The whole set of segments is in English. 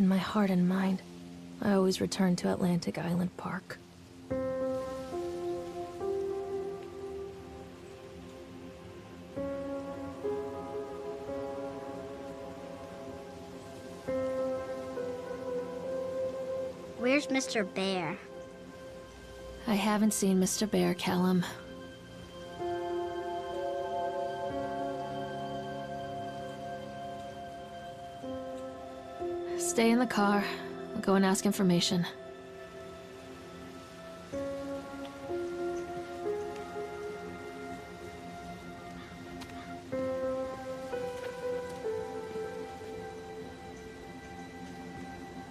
In my heart and mind, I always return to Atlantic Island Park. Where's Mr. Bear? I haven't seen Mr. Bear, Callum. Stay in the car. I'll go and ask information.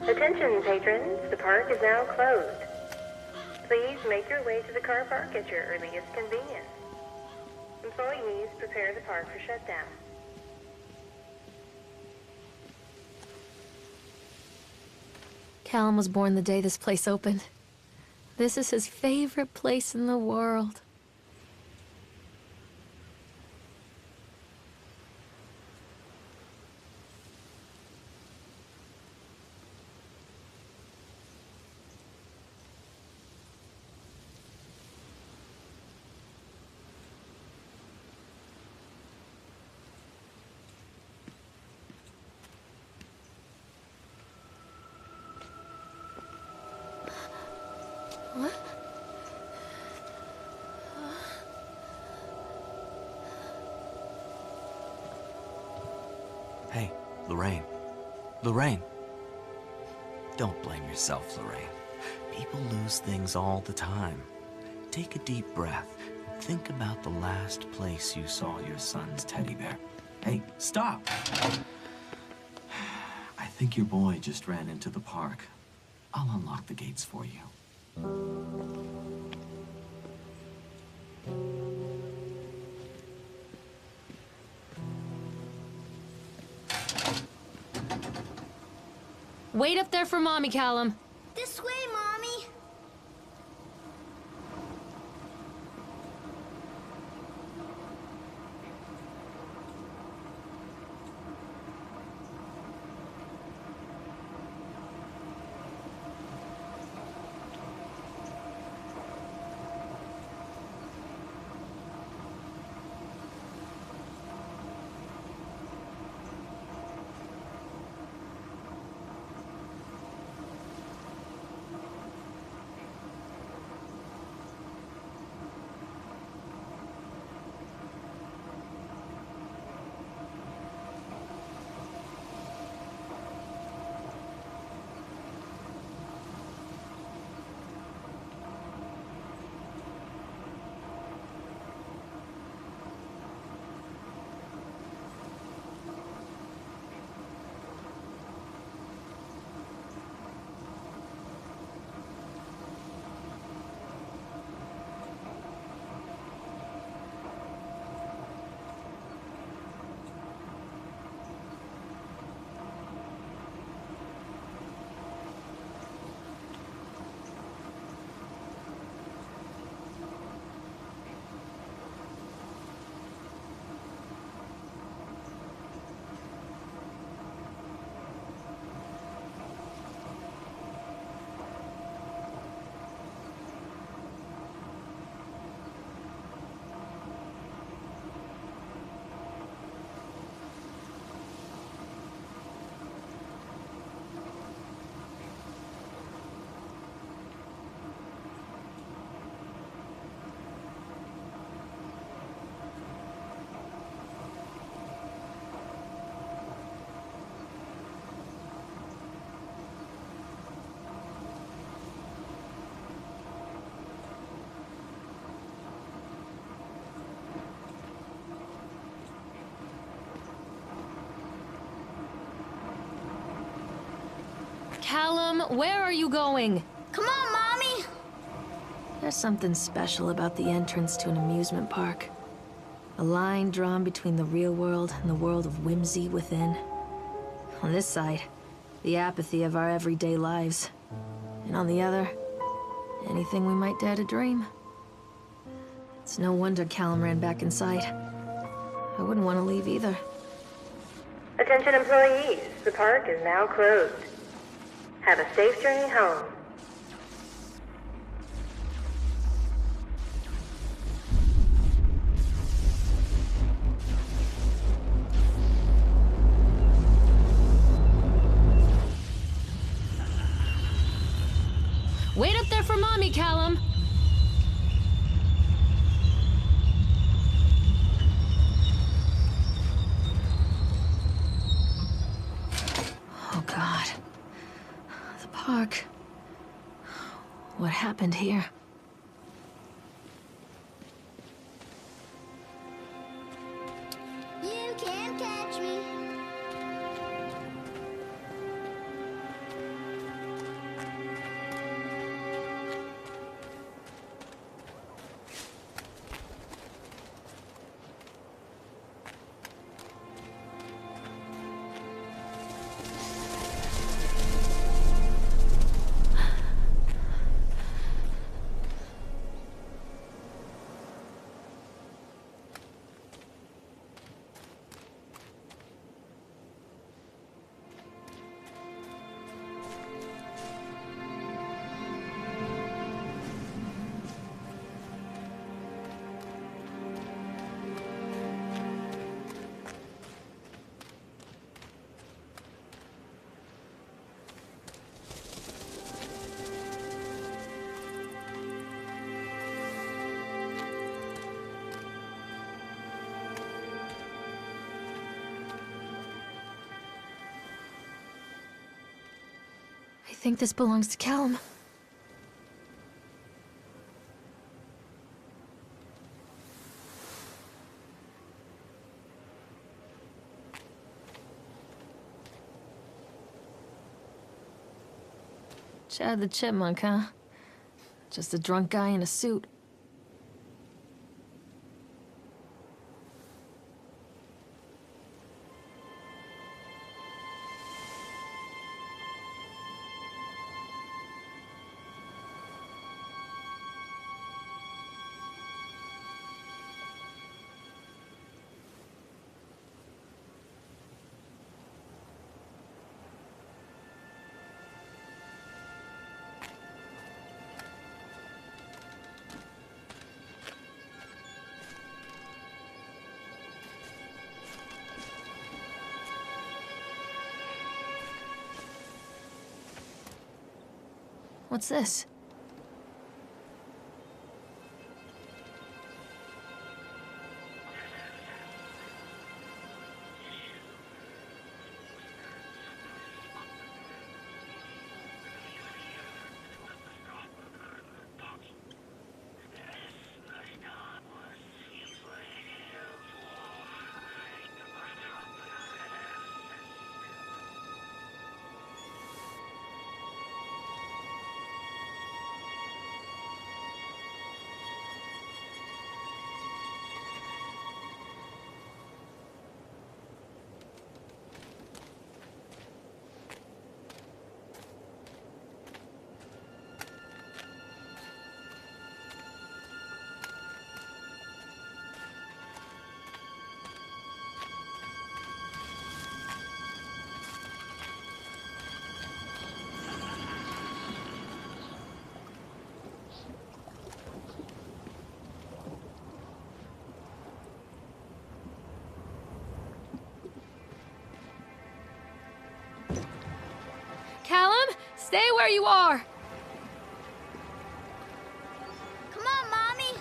Attention, patrons. The park is now closed. Please make your way to the car park at your earliest convenience. Employees, prepare the park for shutdown. Callum was born the day this place opened. This is his favorite place in the world. What? Hey, Lorraine. Lorraine. Don't blame yourself, Lorraine. People lose things all the time. Take a deep breath and think about the last place you saw your son's teddy bear. Hey, stop! I think your boy just ran into the park. I'll unlock the gates for you. Wait up there for Mommy, Callum. This way, Mommy. Callum, where are you going? Come on, Mommy. There's something special about the entrance to an amusement park. A line drawn between the real world and the world of whimsy within. On this side, the apathy of our everyday lives. And on the other, anything we might dare to dream. It's no wonder Callum ran back inside. I wouldn't want to leave either. Attention employees, the park is now closed. Have a safe journey home. Wait up there for Mommy, Callum! Oh, God. The park. What happened here? You can't catch me. I think this belongs to Callum. Chad the Chipmunk, huh? Just a drunk guy in a suit. What's this? Callum, stay where you are! Come on, Mommy.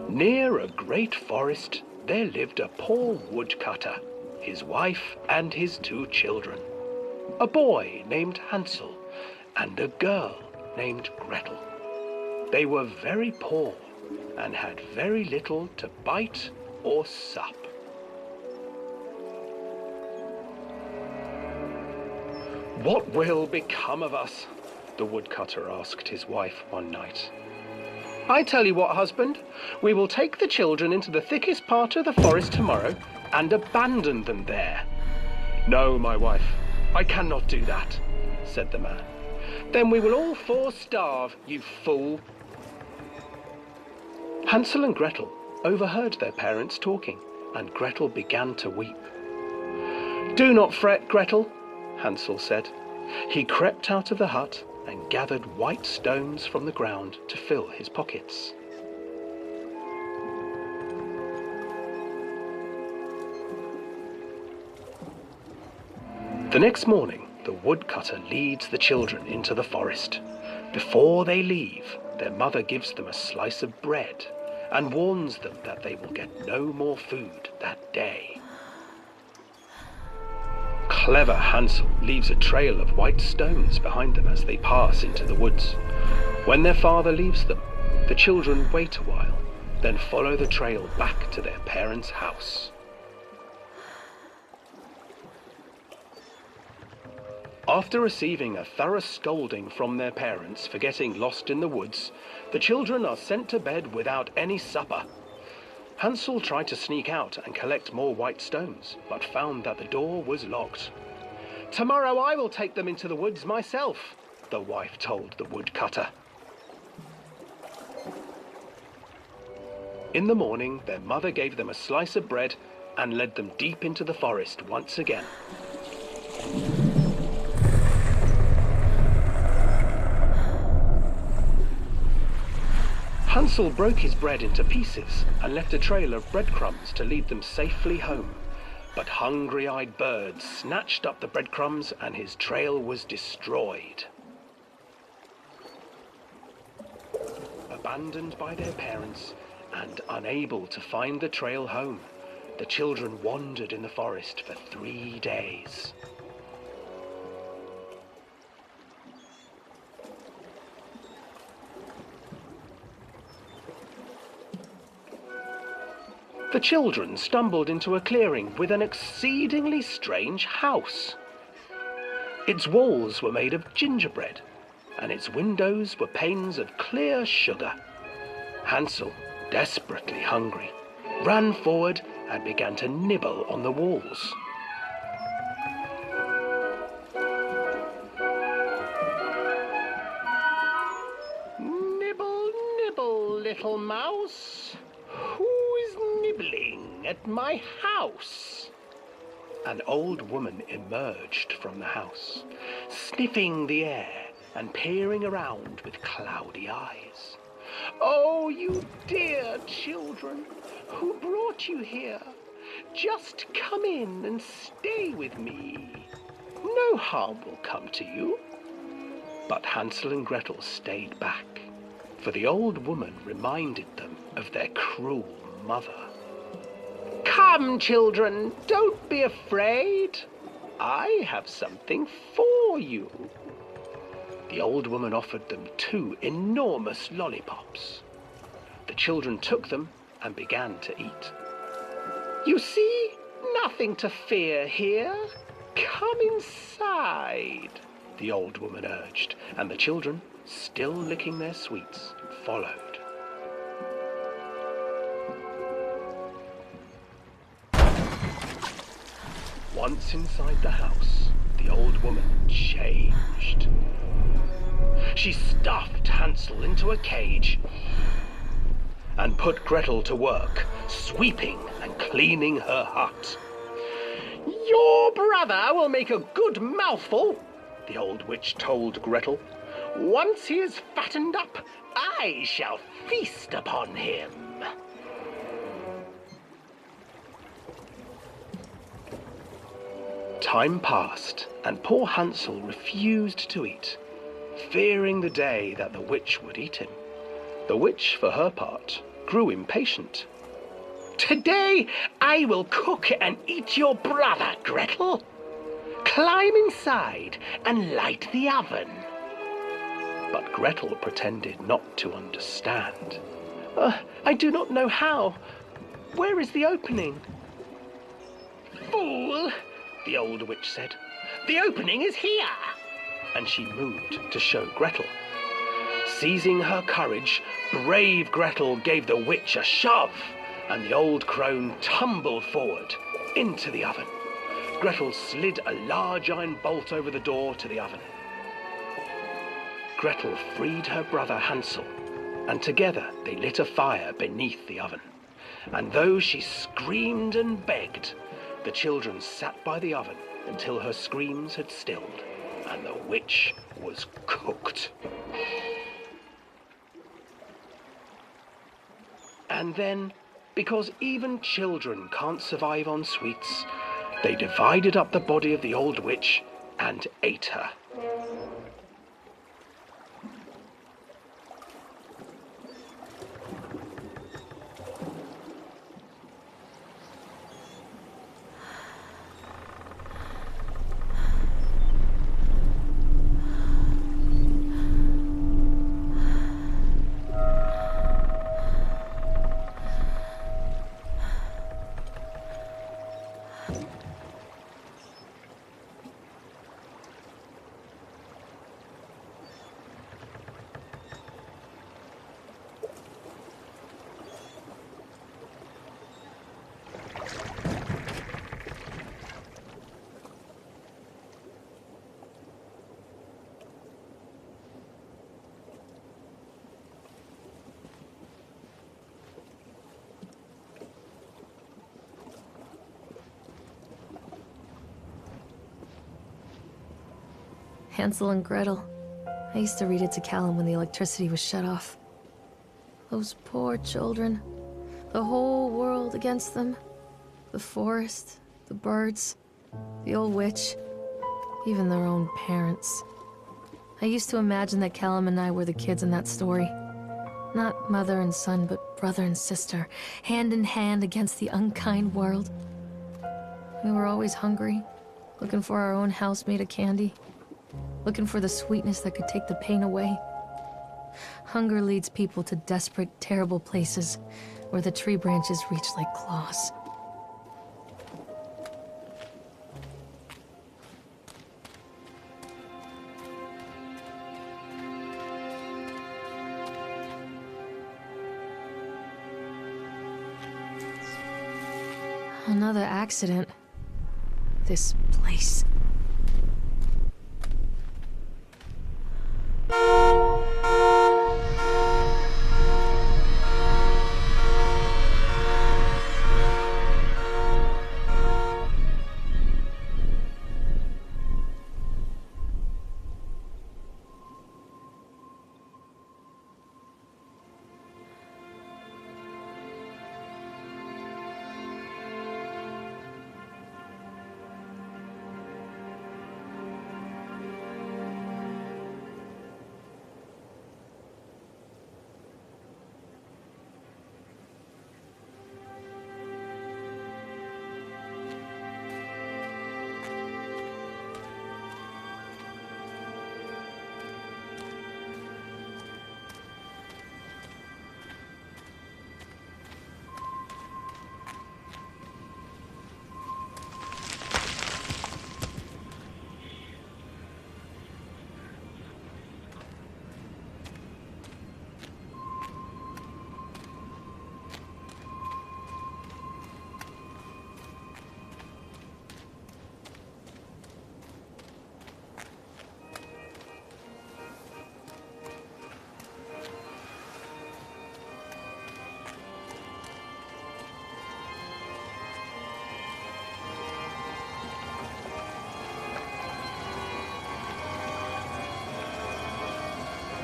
Near a great forest, there lived a poor woodcutter, his wife and his 2 children, a boy named Hansel and a girl named Gretel. They were very poor and had very little to bite or sup. "What will become of us?" the woodcutter asked his wife one night. "I tell you what, husband, we will take the children into the thickest part of the forest tomorrow and abandon them there." "No, my wife, I cannot do that," said the man. "Then we will all 4 starve, you fool." Hansel and Gretel overheard their parents talking, and Gretel began to weep. "Do not fret, Gretel," Hansel said. He crept out of the hut and gathered white stones from the ground to fill his pockets. The next morning, the woodcutter leads the children into the forest. Before they leave, their mother gives them a slice of bread and warns them that they will get no more food that day. Clever Hansel leaves a trail of white stones behind them as they pass into the woods. When their father leaves them, the children wait a while, then follow the trail back to their parents' house. After receiving a thorough scolding from their parents for getting lost in the woods, the children are sent to bed without any supper. Hansel tried to sneak out and collect more white stones, but found that the door was locked. "Tomorrow I will take them into the woods myself," the wife told the woodcutter. In the morning, their mother gave them a slice of bread and led them deep into the forest once again. Hansel broke his bread into pieces and left a trail of breadcrumbs to lead them safely home. But hungry-eyed birds snatched up the breadcrumbs and his trail was destroyed. Abandoned by their parents and unable to find the trail home, the children wandered in the forest for 3 days. The children stumbled into a clearing with an exceedingly strange house. Its walls were made of gingerbread, and its windows were panes of clear sugar. Hansel, desperately hungry, ran forward and began to nibble on the walls. "Nibble, nibble, little mouse. Who is nibbling at my house?" An old woman emerged from the house, sniffing the air and peering around with cloudy eyes. "Oh, you dear children, who brought you here? Just come in and stay with me. No harm will come to you." But Hansel and Gretel stayed back, for the old woman reminded them of their cruel mother. "Come, children, don't be afraid. I have something for you." The old woman offered them 2 enormous lollipops. The children took them and began to eat. "You see, nothing to fear here. Come inside," the old woman urged, and the children, still licking their sweets, followed. Once inside the house, the old woman changed. She stuffed Hansel into a cage and put Gretel to work, sweeping and cleaning her hut. "Your brother will make a good mouthful," the old witch told Gretel. "Once he is fattened up, I shall feast upon him." Time passed, and poor Hansel refused to eat, fearing the day that the witch would eat him. The witch, for her part, grew impatient. "Today I will cook and eat your brother, Gretel. Climb inside and light the oven." But Gretel pretended not to understand. "I do not know how. Where is the opening?" "Fool," the old witch said. "The opening is here." And she moved to show Gretel. Seizing her courage, brave Gretel gave the witch a shove, and the old crone tumbled forward into the oven. Gretel slid a large iron bolt over the door to the oven. Gretel freed her brother Hansel, and together they lit a fire beneath the oven. And though she screamed and begged, the children sat by the oven until her screams had stilled, and the witch was cooked. And then, because even children can't survive on sweets, they divided up the body of the old witch and ate her. Hansel and Gretel. I used to read it to Callum when the electricity was shut off. Those poor children. The whole world against them. The forest, the birds, the old witch, even their own parents. I used to imagine that Callum and I were the kids in that story. Not mother and son, but brother and sister, hand in hand against the unkind world. We were always hungry, looking for our own house made of candy. Looking for the sweetness that could take the pain away. Hunger leads people to desperate, terrible places where the tree branches reach like claws. Another accident. This place.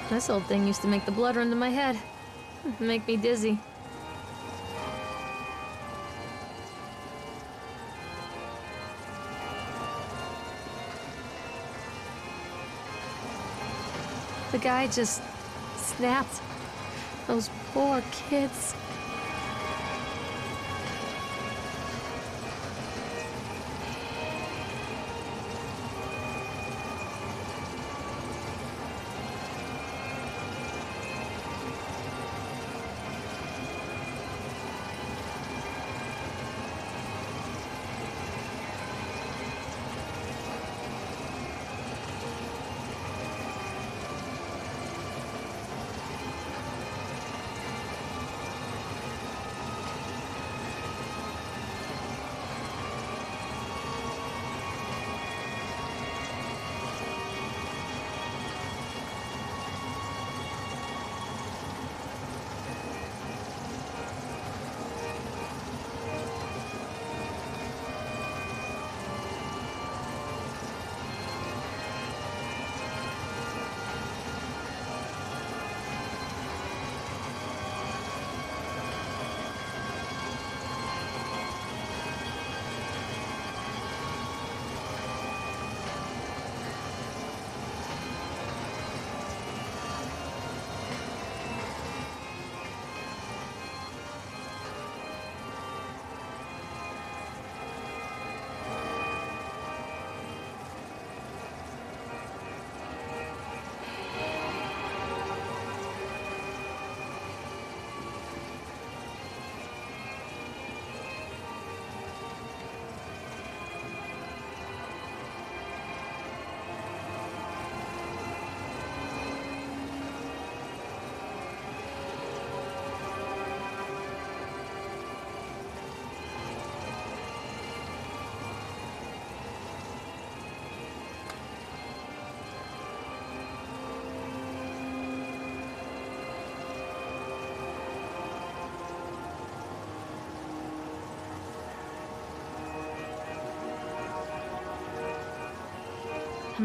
This old thing used to make the blood run to my head. Make me dizzy. The guy just snapped. Those poor kids.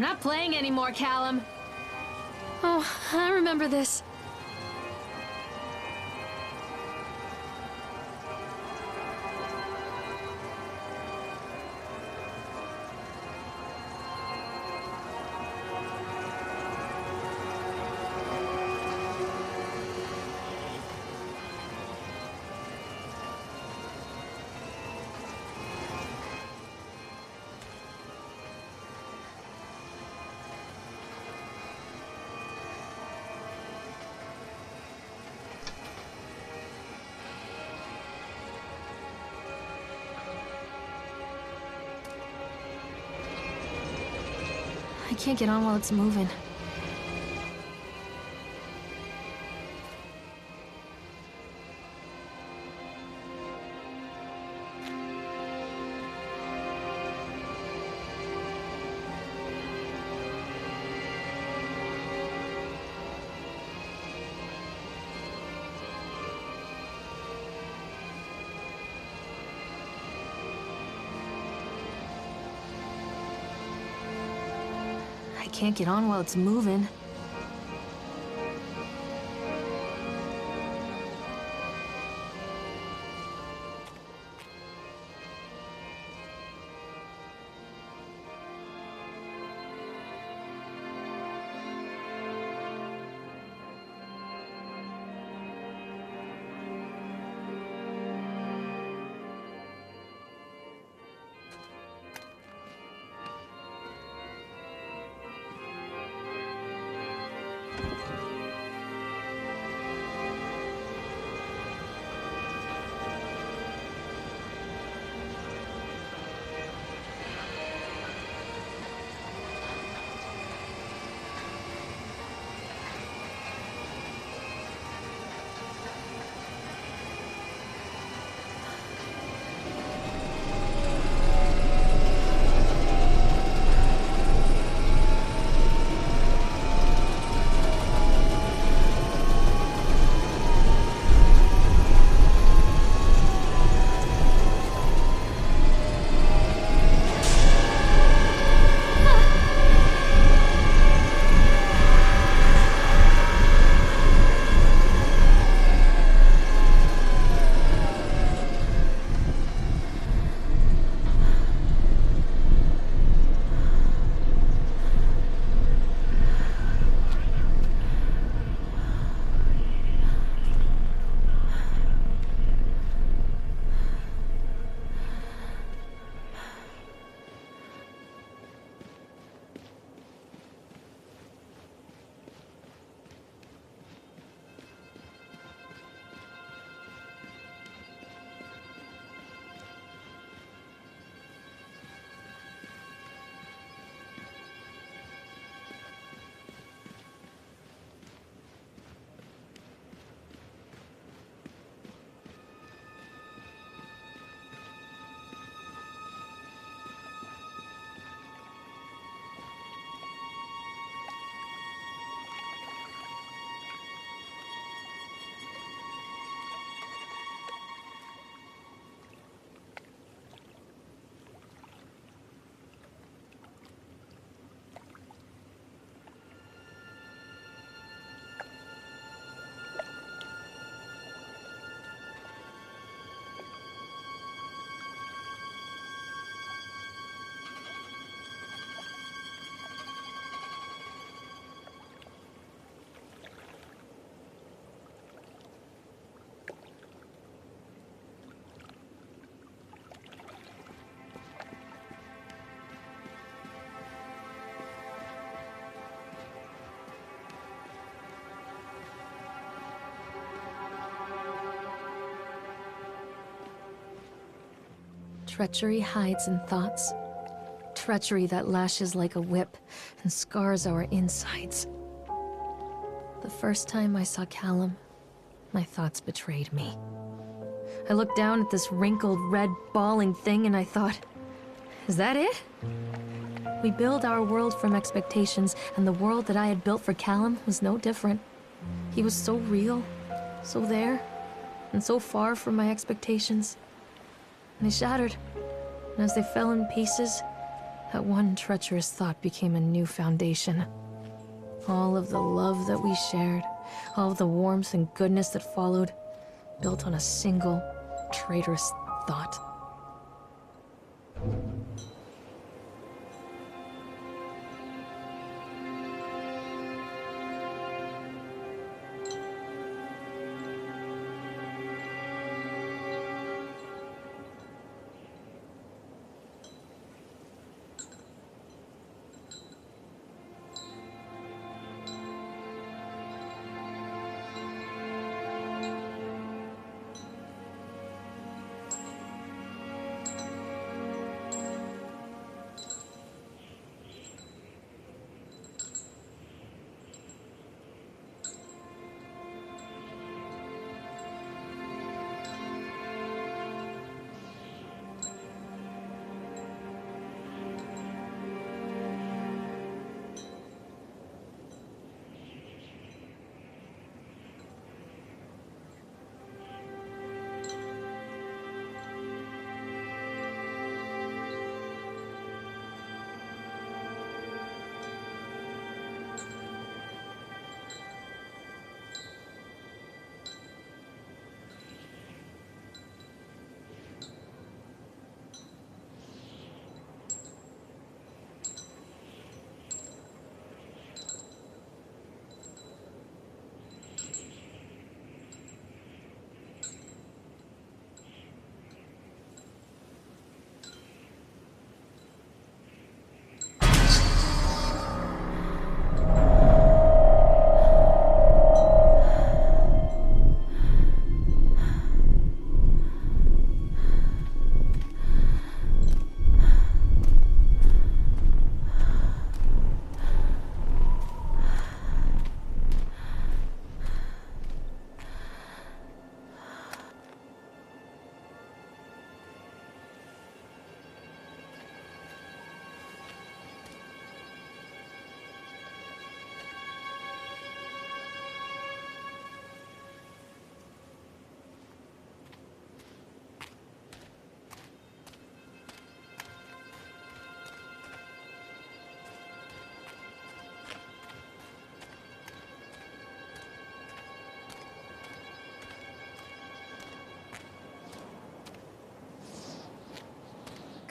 I'm not playing anymore, Callum. Oh, I remember this. I can't get on while it's moving. I can't get on while it's moving. Treachery hides in thoughts. Treachery that lashes like a whip and scars our insides. The first time I saw Callum, my thoughts betrayed me. I looked down at this wrinkled, red, bawling thing and I thought, is that it? We build our world from expectations, and the world that I had built for Callum was no different. He was so real, so there, and so far from my expectations. And they shattered, and as they fell in pieces, That one treacherous thought became a new foundation. All of the love that we shared, all of the warmth and goodness that followed, built on a single, traitorous thought.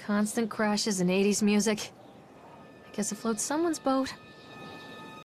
Constant crashes and 80s music. I guess it floats someone's boat.